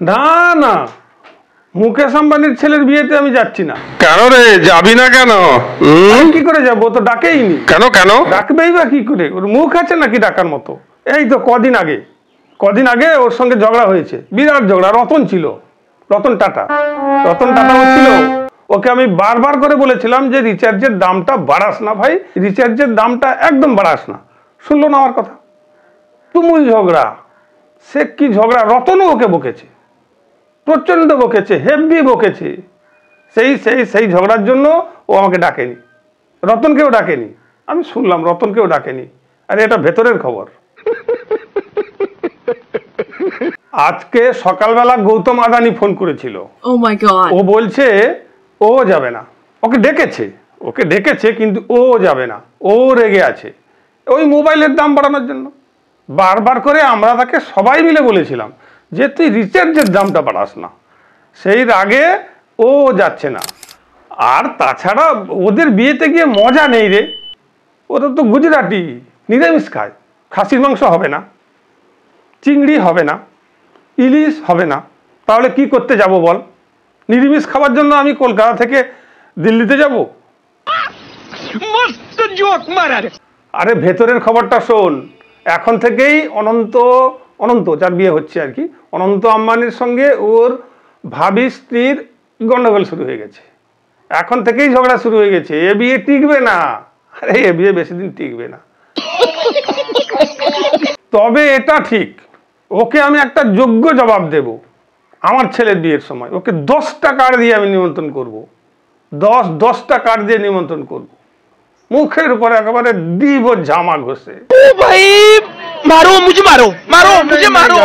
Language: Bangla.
না না, মুকেশ আম্বানির ছেলের বিয়েতে আমি যাচ্ছি না। কেন রে, যাবি না কেন? কি করে যাবো, তো ডাকেইনি। কেন কেন? ডাকবেই বা কি করে? ওর মুখ আছে নাকি ডাকার মতো? এই তো কদিন আগে ওর সঙ্গে ঝগড়া হয়েছে, বিরাট ঝগড়া। রতন ছিল, রতন টাটা ছিল। ওকে আমি বারবার করে বলেছিলাম যে রিচার্জের দামটা বাড়াস না ভাই, রিচার্জের দামটা একদম বাড়াস না। শুনলো না আমার কথা, তুমুল ঝগড়া। সে কি ঝগড়া, রতনও ওকে বকেছে, প্রচন্ড বকেছে, হেভি বকেছে। সেই ঝগড়ার জন্য ও আমাকে ডাকেনি, রতনকেও ডাকেনি। আমি শুনলাম রতনকেও ডাকেনি। আরে এটা ভেতরের খবর। আজকে সকালবেলা গৌতম আদানি ফোন করেছিল। ও বলছে ও যাবে না। ওকে ডেকেছে কিন্তু ও যাবে না, ও রেগে আছে ওই মোবাইলের দাম বাড়ানোর জন্য। বারবার করে আমরা তাকে সবাই মিলে বলেছিলাম যে তুই রিচার্জের দামটা বাড়াস না। সেই রাগে ও যাচ্ছে না। আর তাছাড়া ওদের বিয়েতে গিয়ে মজা নেই রে। ওরা তো গুজরাটি, নিরামিষ খায়। খাসির মাংস হবে না, চিংড়ি হবে না, ইলিশ হবে না। তাহলে কি করতে যাব বল? নিরামিষ খাবার জন্য আমি কলকাতা থেকে দিল্লিতে যাব? আরে ভেতরের খবরটা শোন। এখন থেকেই অনন্ত যার বিয়ে হচ্ছে আর কি, অনন্ত আম্বানির সঙ্গে ওর ভাবি স্ত্রীর গন্ডগোল শুরু হয়ে গেছে। এখন থেকেই ঝগড়া শুরু হয়ে গেছে। এ বিয়ে টিকবে না। আরে এ বিয়ে বেশি দিন টিকবে না। তবে এটা ঠিক, ওকে আমি একটা যোগ্য জবাব দেব। আমার ছেলের বিয়ের সময় ওকে 10টা কার্ড দিয়ে আমি নিমন্ত্রণ করব। 10টা কার্ড দিয়ে নিমন্ত্রণ করব। মুখের উপরে একেবারে দিব জামা ঘষে। ও ভাই, মারো মুঝে, মারো মুঝে, মারো।